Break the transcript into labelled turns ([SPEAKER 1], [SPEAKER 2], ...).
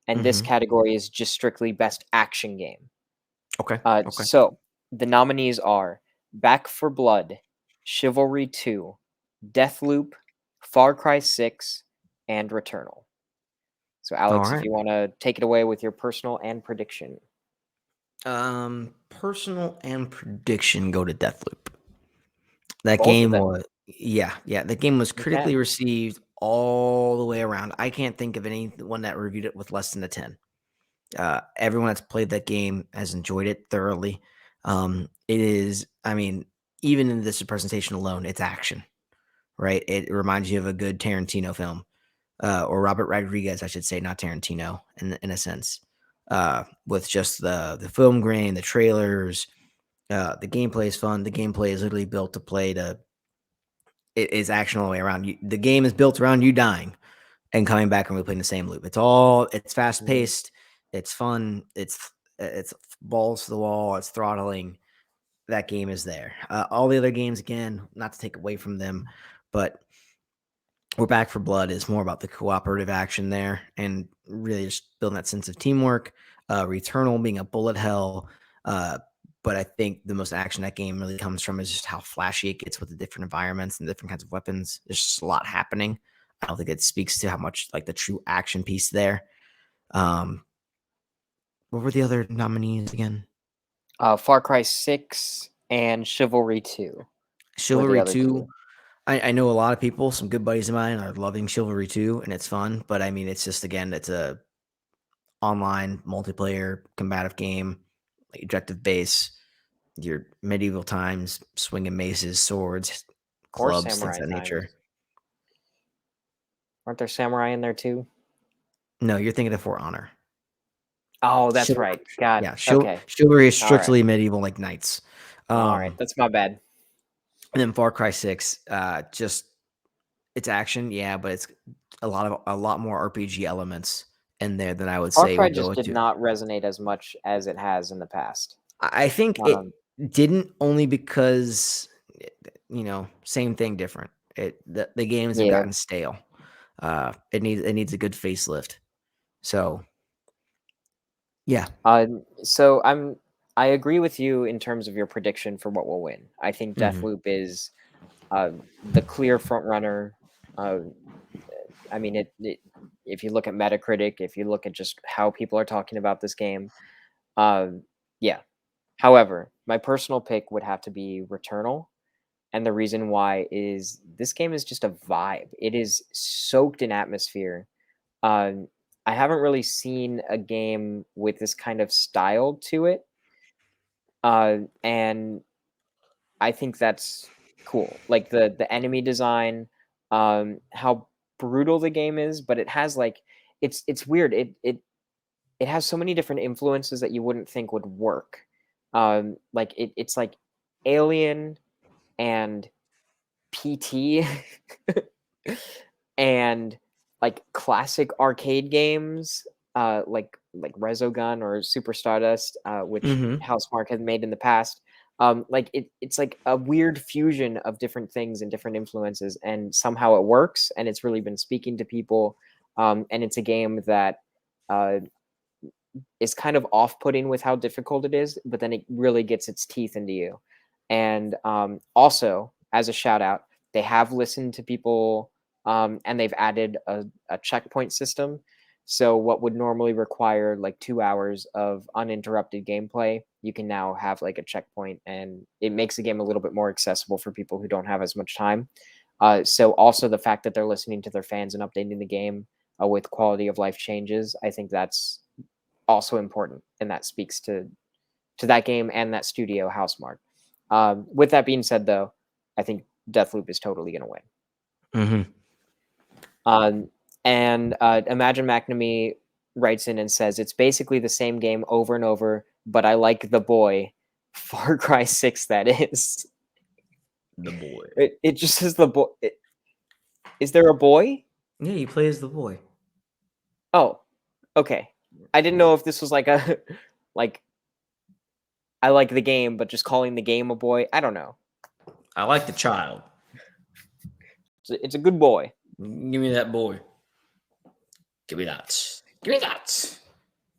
[SPEAKER 1] and this
[SPEAKER 2] Mhm.
[SPEAKER 1] category is just strictly best action game.
[SPEAKER 2] Okay, okay.
[SPEAKER 1] So the nominees are Back for Blood, Chivalry 2, Deathloop, Far Cry 6, and Returnal. So Alex, if
[SPEAKER 2] Alright.
[SPEAKER 1] you want to take it away with your personal and prediction.
[SPEAKER 2] Personal and prediction go to Deathloop. That
[SPEAKER 1] Both of
[SPEAKER 2] game
[SPEAKER 1] them.
[SPEAKER 2] was yeah, that game was
[SPEAKER 1] You
[SPEAKER 2] critically
[SPEAKER 1] can.
[SPEAKER 2] received all the way around. I can't think of anyone that reviewed it with less than a 10. Everyone that's played that game has enjoyed it thoroughly. It is, I mean, even in this presentation alone, it's action, right? It reminds you of a good Tarantino film, or Robert Rodriguez, I should say, not Tarantino, in a sense. With just the film grain, the trailers, the gameplay is fun. The gameplay is literally built to play to. It is action all the way around. The game is built around you dying and coming back and replaying the same loop. It's fast
[SPEAKER 1] Mhm.
[SPEAKER 2] paced, it's fun, it's balls to the wall, it's throttling. That game is there. All the other games, again, not to take away from them, but we're Back for Blood is more about the cooperative action there and really just building that sense of teamwork. Returnal being a bullet hell, uh, but I think the most action that game really comes from is just how flashy it gets with the different environments and different kinds of weapons. There's just a lot happening. I don't think it speaks to how much like the true action piece there. Um, what were the other nominees again?
[SPEAKER 1] Far Cry 6 and Chivalry 2 were the
[SPEAKER 2] Chivalry
[SPEAKER 1] other
[SPEAKER 2] 2.
[SPEAKER 1] two.
[SPEAKER 2] I know a lot of people, some good buddies of mine are loving Chivalry 2, and it's fun. But I mean, it's just again, it's a online multiplayer combative game, like objective base. Your medieval times, swinging maces, swords,
[SPEAKER 1] Or
[SPEAKER 2] clubs, things
[SPEAKER 1] Samurai
[SPEAKER 2] of that nature.
[SPEAKER 1] Times. Aren't there samurai in there too?
[SPEAKER 2] No, you're thinking of For Honor.
[SPEAKER 1] Oh, that's
[SPEAKER 2] Chivalry,
[SPEAKER 1] right. God.
[SPEAKER 2] yeah,
[SPEAKER 1] Okay.
[SPEAKER 2] chivalry is
[SPEAKER 1] All right.
[SPEAKER 2] strictly medieval, like knights.
[SPEAKER 1] All right.
[SPEAKER 2] Um,
[SPEAKER 1] That's my bad.
[SPEAKER 2] and then Far Cry 6, just it's action, yeah, but it's a lot more RPG elements in there than I would
[SPEAKER 1] Far
[SPEAKER 2] say
[SPEAKER 1] Cry
[SPEAKER 2] would go
[SPEAKER 1] just did
[SPEAKER 2] into.
[SPEAKER 1] not resonate as much as it has in the past.
[SPEAKER 2] I think it
[SPEAKER 1] Um,
[SPEAKER 2] didn't only because, same thing, different. The games have
[SPEAKER 1] yeah.
[SPEAKER 2] gotten stale. It needs a good facelift. So yeah.
[SPEAKER 1] So I agree with you in terms of your prediction for what will win. I think
[SPEAKER 2] Mhm.
[SPEAKER 1] Deathloop is the clear front runner. Uh, I mean, if you look at Metacritic, if you look at just how people are talking about this game, um, yeah. However, my personal pick would have to be Returnal, and the reason why is this game is just a vibe. It is soaked in atmosphere. Um, I haven't really seen a game with this kind of style to it, and I think that's cool. Like the enemy design, how brutal the game is, but it has like it's weird. It has so many different influences that you wouldn't think would work. Like it's like Alien and PT and like classic arcade games, like Resogun or Super Stardust, which
[SPEAKER 2] Mhm.
[SPEAKER 1] Housemarque had made in the past. Like it's like a weird fusion of different things and different influences, and somehow it works, and it's really been speaking to people. And it's a game that uh, is kind of off-putting with how difficult it is, but then it really gets its teeth into you. And also, as a shout out, they have listened to people, and they've added a checkpoint system. So what would normally require like 2 hours of uninterrupted gameplay, you can now have like a checkpoint, and it makes the game a little bit more accessible for people who don't have as much time. So also the fact that they're listening to their fans and updating the game with quality of life changes, I think that's also important, and that speaks to that game and that studio Housemark. With that being said, though, I think Deathloop is totally going to win.
[SPEAKER 2] Mhm.
[SPEAKER 1] Um, and Imagine McNamee writes in and says it's basically the same game over and over, but I like the boy. Far Cry 6, that is.
[SPEAKER 2] The boy.
[SPEAKER 1] It just says the boy. Is there a boy?
[SPEAKER 2] Yeah, you play as the boy.
[SPEAKER 1] Oh, okay. I didn't know if this was like a like I like the game, but just calling the game a boy. I don't know.
[SPEAKER 2] I like the child.
[SPEAKER 1] It's a good boy.
[SPEAKER 2] Give me that boy. Give me that.
[SPEAKER 1] Give me that.